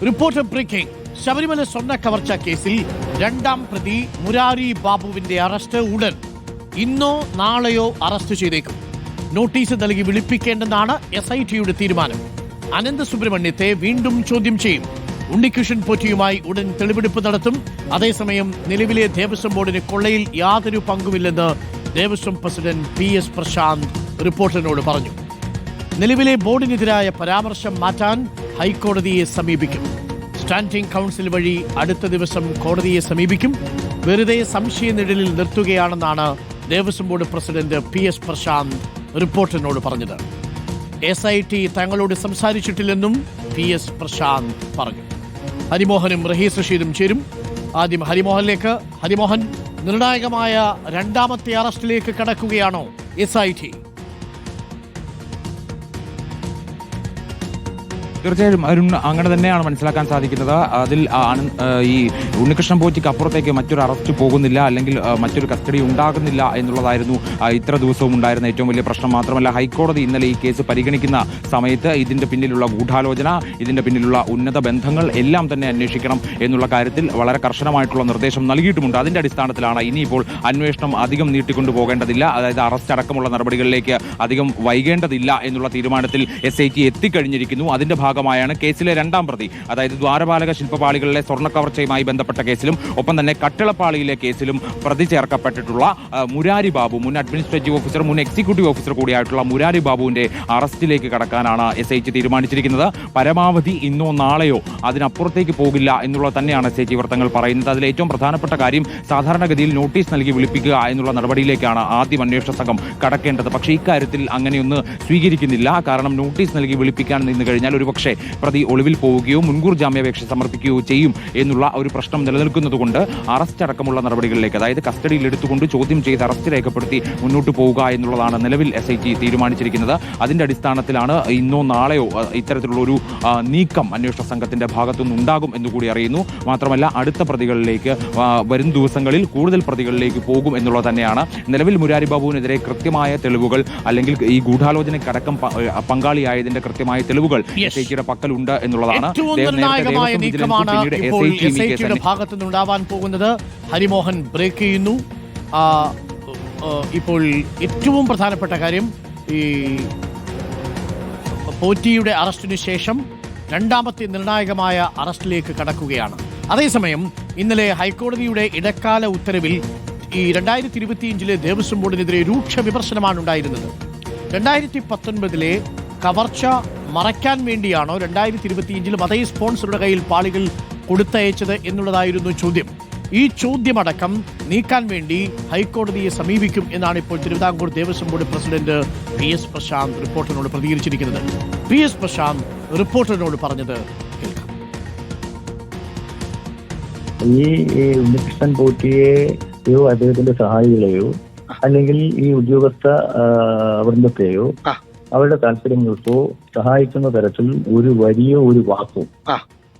Reporter breaking. Sabarimala സ്വർണ്ണ കവർച്ച കേസിൽ രണ്ടാം പ്രതി മുരാരി ബാബുവിന്റെ അറസ്റ്റ് ഉടൻ. ഇന്നോ നാളെയോ അറസ്റ്റ് ചെയ്തേക്കും. നോട്ടീസ് നൽകി വിളിപ്പിക്കേണ്ടെന്നാണ് SITയുടെ തീരുമാനം. അനന്തസുബ്രഹ്മണ്യത്തെ വീണ്ടും ചോദ്യം ചെയ്യും. ഉണ്ണികൃഷ്ണൻ പോറ്റിയുമായി ഉടൻ തെളിവെടുപ്പ് നടത്തും. അതേസമയം നിലവിലെ ദേവസ്വം ബോർഡിന് കൊള്ളയിൽ യാതൊരു പങ്കുമില്ലെന്ന് ദേവസ്വം പ്രസിഡന്റ് PS പ്രശാന്ത് റിപ്പോർട്ടറിനോട് പറഞ്ഞു. നിലവിലെ ബോർഡിനെതിരായ പരാമർശം മാറ്റാൻ ഹൈക്കോടതിയെ സമീപിക്കും. സ്റ്റാൻഡിംഗ് കൗൺസിൽ വഴി അടുത്ത ദിവസം കോടതിയെ സമീപിക്കും. വെറുതെ സംശയനിഴലിൽ നിർത്തുകയാണെന്നാണ് Devaswom board president PS Prasanth റിപ്പോർട്ടറിനോട് പറഞ്ഞത്. SIT തങ്ങളോട് സംസാരിച്ചിട്ടില്ലെന്നും PS പ്രശാന്ത് പറഞ്ഞു. ഹരിമോഹനും റഹീസ് റഷീദും ചേരും. ആദ്യം ഹരിമോഹനിലേക്ക്. ഹരിമോഹൻ, നിർണായകമായ രണ്ടാമത്തെ അറസ്റ്റിലേക്ക് കടക്കുകയാണോ SIT? തീർച്ചയായും അരുൺ, അങ്ങനെ തന്നെയാണ് മനസ്സിലാക്കാൻ സാധിക്കുന്നത്. അതിൽ ഈ ഉണ്ണികൃഷ്ണൻ പോറ്റിക്ക് അപ്പുറത്തേക്ക് മറ്റൊരു അറസ്റ്റ് പോകുന്നില്ല, അല്ലെങ്കിൽ മറ്റൊരു കസ്റ്റഡി ഉണ്ടാകുന്നില്ല എന്നുള്ളതായിരുന്നു ഇത്ര ദിവസവും ഉണ്ടായിരുന്ന ഏറ്റവും വലിയ പ്രശ്നം. മാത്രമല്ല, ഹൈക്കോടതി ഇന്നലെ ഈ കേസ് പരിഗണിക്കുന്ന സമയത്ത് ഇതിന്റെ പിന്നിലുള്ള ഗൂഢാലോചന, ഇതിന്റെ പിന്നിലുള്ള ഉന്നത ബന്ധങ്ങൾ എല്ലാം തന്നെ അന്വേഷിക്കണം എന്നുള്ള കാര്യത്തിൽ വളരെ കർശനമായിട്ടുള്ള നിർദ്ദേശം നൽകിയിട്ടുമുണ്ട്. അതിന്റെ അടിസ്ഥാനത്തിലാണ് ഇനിയിപ്പോൾ അന്വേഷണം അധികം നീട്ടിക്കൊണ്ടു പോകേണ്ടതില്ല, അതായത് അറസ്റ്റ് അടക്കമുള്ള നടപടികളിലേക്ക് അധികം വൈകേണ്ടതില്ല എന്നുള്ള തീരുമാനത്തിൽ SIT എത്തിക്കഴിഞ്ഞിരിക്കുന്നു. അതിന്റെ ഭാഗമായാണ് കേസിലെ രണ്ടാം പ്രതി, അതായത് ദ്വാരപാലക ശില്പപാളികളിലെ സ്വർണ്ണ കവർച്ചയുമായി ബന്ധപ്പെട്ട കേസിലും ഒപ്പം തന്നെ കട്ടിളപ്പാളിയിലെ കേസിലും പ്രതി ചേർക്കപ്പെട്ടിട്ടുള്ള മുരാരി ബാബു, മുൻ അഡ്മിനിസ്ട്രേറ്റീവ് ഓഫീസർ, മുൻ എക്സിക്യൂട്ടീവ് ഓഫീസർ കൂടിയായിട്ടുള്ള മുരാരി ബാബുവിന്റെ അറസ്റ്റിലേക്ക് കടക്കാനാണ് SIT തീരുമാനിച്ചിരിക്കുന്നത്. പരമാവധി ഇന്നോ നാളെയോ, അതിനപ്പുറത്തേക്ക് പോകില്ല എന്നുള്ളത് തന്നെയാണ് SIT വൃത്തങ്ങൾ പറയുന്നത്. അതിൽ ഏറ്റവും പ്രധാനപ്പെട്ട കാര്യം, സാധാരണഗതിയിൽ നോട്ടീസ് നൽകി വിളിപ്പിക്കുക എന്നുള്ള നടപടിയിലേക്കാണ് ആദ്യം അന്വേഷണ സംഘം കടക്കേണ്ടത്. പക്ഷേ ഇക്കാര്യത്തിൽ അങ്ങനെയൊന്ന് സ്വീകരിക്കുന്നില്ല. കാരണം നോട്ടീസ് നൽകി വിളിപ്പിക്കാൻ നിന്ന് കഴിഞ്ഞാൽ ഒരുപക്ഷെ പ്രതി ഒളിവിൽ പോവുകയോ മുൻകൂർ ജാമ്യാപേക്ഷ സമർപ്പിക്കുകയോ ചെയ്യും എന്നുള്ള ഒരു പ്രശ്നം നിലനിൽക്കുന്നതുകൊണ്ട് അറസ്റ്റ് അടക്കമുള്ള നടപടികളിലേക്ക്, അതായത് കസ്റ്റഡിയിൽ എടുത്തുകൊണ്ട് ചോദ്യം ചെയ്ത് അറസ്റ്റ് രേഖപ്പെടുത്തി മുന്നോട്ട് പോവുക എന്നുള്ളതാണ് നിലവിൽ SIT തീരുമാനിച്ചിരിക്കുന്നത്. അതിന്റെ അടിസ്ഥാനത്തിലാണ് ഇന്നോ നാളെയോ ഇത്തരത്തിലുള്ള ഒരു നീക്കം അന്വേഷണ സംഘത്തിന്റെ ഭാഗത്തുനിന്ന് ഉണ്ടാകും എന്നുകൂടി അറിയുന്നു. മാത്രമല്ല, അടുത്ത പ്രതികളിലേക്ക് വരും ദിവസങ്ങളിൽ കൂടുതൽ പ്രതികളിലേക്ക് പോകും എന്നുള്ളത് തന്നെയാണ്. നിലവിൽ മുരാരി ബാബുവിനെതിരെ കൃത്യമായ തെളിവുകൾ, അല്ലെങ്കിൽ ഈ ഗൂഢാലോചനക്കടക്കം പങ്കാളിയായതിന്റെ കൃത്യമായ തെളിവുകൾ SITയുടെ പക്കലുണ്ട് എന്നുള്ളതാണ്. നിർണായകമായ നീക്കമാണ് ഇപ്പോൾ SITയുടെ ഭാഗത്തു നിന്നുണ്ടാവാൻ പോകുന്നത്. ഹരിമോഹൻ ബ്രേക്ക് ചെയ്യുന്നു. ഇപ്പോൾ ഏറ്റവും പ്രധാനപ്പെട്ട കാര്യം, ഈ പോറ്റിയുടെ അറസ്റ്റിന് ശേഷം രണ്ടാമത്തെ നിർണായകമായ അറസ്റ്റിലേക്ക് കടക്കുകയാണ്. അതേസമയം ഇന്നലെ ഹൈക്കോടതിയുടെ ഇടക്കാല ഉത്തരവിൽ ഈ 2025 ദേവസ്വം ബോർഡിനെതിരെ രൂക്ഷ വിമർശനമാണ് ഉണ്ടായിരുന്നത്. 2019 കവർച്ച മറയ്ക്കാൻ വേണ്ടിയാണോ 2025 അതേ സ്പോൺസറുടെ കയ്യിൽ പാളികൾ കൊടുത്തയച്ചത് എന്നുള്ളതായിരുന്നു ചോദ്യം. ഈ ചോദ്യമടക്കം നീക്കാൻ വേണ്ടി ഹൈക്കോടതിയെ സമീപിക്കും എന്നാണ് ഇപ്പോൾ Thiruvithamkoor Devaswom board president PS Prasanth റിപ്പോർട്ടറിനോട് പ്രതികരിച്ചിരിക്കുന്നത്. PS പ്രശാന്ത് റിപ്പോർട്ടറിനോട് പറഞ്ഞത് കേൾക്കാം. ഈ ഉണ്ണികൃഷ്ണൻ പോറ്റിയെയോ അദ്ദേഹത്തിന്റെ സഹായികളെയോ അല്ലെങ്കിൽ ഈ ഉദ്യോഗസ്ഥ വൃന്ദത്തെയോ അവരുടെ താല്പര്യങ്ങൾക്കോ സഹായിക്കുന്ന തരത്തിൽ ഒരു വരിയോ ഒരു വാക്കോ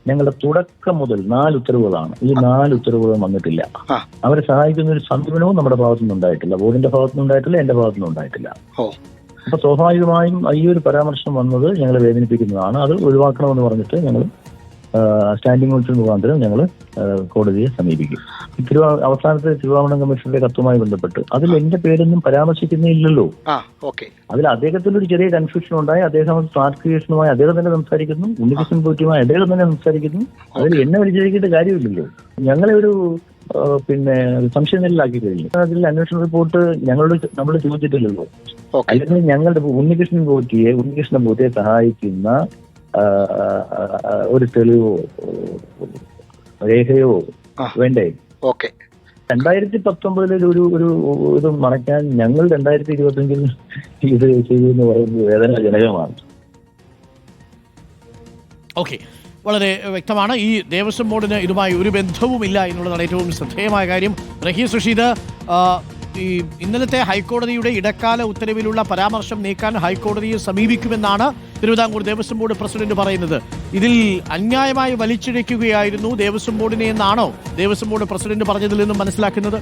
ഞങ്ങളുടെ തുടക്കം മുതൽ 4 ഉത്തരവുകളാണ്. ഈ 4 ഉത്തരവുകളും വന്നിട്ടില്ല. അവരെ സഹായിക്കുന്ന ഒരു സമീപനവും നമ്മുടെ ഭാഗത്തുനിന്ന് ഉണ്ടായിട്ടില്ല, ബോർഡിന്റെ ഭാഗത്തുനിന്ന് ഉണ്ടായിട്ടില്ല, എന്റെ ഭാഗത്തുനിന്ന് ഉണ്ടായിട്ടില്ല. അപ്പൊ സ്വാഭാവികമായും ഈ ഒരു പരാമർശം വന്നത് ഞങ്ങളെ വേദനിപ്പിക്കുന്നതാണ്. അത് ഒഴിവാക്കണമെന്ന് പറഞ്ഞിട്ട് ഞങ്ങൾ സ്റ്റാൻഡിംഗ് കൗൺസിൽ മുഖാന്തരം ഞങ്ങൾ കോടതിയെ സമീപിക്കും. അവസാനത്തെ തിരുവാഭരണം കമ്മീഷന്റെ കത്തുമായി ബന്ധപ്പെട്ട് അതിൽ എന്റെ പേരൊന്നും പരാമർശിക്കുന്നില്ലല്ലോ. അതിൽ അദ്ദേഹത്തിന്റെ ഒരു ചെറിയ കൺഫ്യൂഷൻ ഉണ്ടായി. അദ്ദേഹം ട്രാൻസ്ക്രിപ്ഷനുമായി അദ്ദേഹം തന്നെ സംസാരിക്കുന്നു, ഉണ്ണികൃഷ്ണൻ പോറ്റിയുമായി അദ്ദേഹം തന്നെ സംസാരിക്കുന്നു. അതിൽ എന്നെ വലിച്ചഴിക്കേണ്ട കാര്യമില്ലല്ലോ. ഞങ്ങളെ ഒരു സംശയനിലാക്കി കഴിഞ്ഞു. അതിൽ അന്വേഷണ റിപ്പോർട്ട് നമ്മൾ ചോദിച്ചിട്ടില്ലല്ലോ. അല്ലെങ്കിൽ ഞങ്ങളുടെ ഉണ്ണികൃഷ്ണൻ പോറ്റിയെ സഹായിക്കുന്ന ഒരു തെളിവോ രേഖയോ വേണ്ടേ? 2019 ഒരു ഇത് മറയ്ക്കാൻ ഞങ്ങൾ 2025 ഇത് ചെയ്യുമെന്ന് പറയുന്നത് വേദനാജനകമാണ്. ഓക്കെ, വളരെ വ്യക്തമാണ്. ഈ ദേവസ്വം ബോർഡിന് ഇതുമായി ഒരു ബന്ധവുമില്ല എന്നുള്ളതാണ് ഏറ്റവും ശ്രദ്ധേയമായ കാര്യം. റഹീസ് റഷീദ്, ഈ ഇന്നലത്തെ ഹൈക്കോടതിയുടെ ഇടക്കാല ഉത്തരവിലുള്ള പരാമർശം നീക്കാൻ ഹൈക്കോടതിയെ സമീപിക്കുമെന്നാണ് തിരുവിതാംകൂർ ദേവസ്വം ബോർഡ് പ്രസിഡന്റ് പറയുന്നത്. ഇതിൽ അന്യായമായി വലിച്ചിഴയ്ക്കുകയായിരുന്നു ദേവസ്വം ബോർഡിനെ എന്നാണോ ദേവസ്വം ബോർഡ് പ്രസിഡന്റ് പറഞ്ഞതിൽ നിന്നും മനസ്സിലാക്കുന്നത്?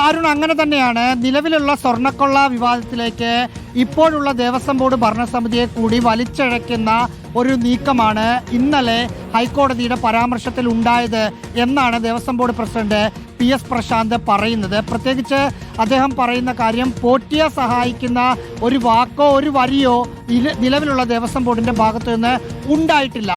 അരുൺ, അങ്ങനെ തന്നെയാണ്. നിലവിലുള്ള സ്വർണ്ണക്കൊള്ള വിവാദത്തിലേക്ക് ഇപ്പോഴുള്ള ദേവസ്വം ബോർഡ് ഭരണസമിതിയെ കൂടി വലിച്ചിഴയ്ക്കുന്ന ഒരു നീക്കമാണ് ഇന്നലെ ഹൈക്കോടതിയുടെ പരാമർശത്തിൽ ഉണ്ടായത് എന്നാണ് Devaswom board president PS Prashanth പറയുന്നത്. പ്രത്യേകിച്ച് അദ്ദേഹം പറയുന്ന കാര്യം, പോറ്റിയെ സഹായിക്കുന്ന ഒരു വാക്കോ ഒരു വരിയോ നിലവിലുള്ള ദേവസ്വം ബോർഡിന്റെ ഭാഗത്തു നിന്ന് ഉണ്ടായിട്ടില്ല.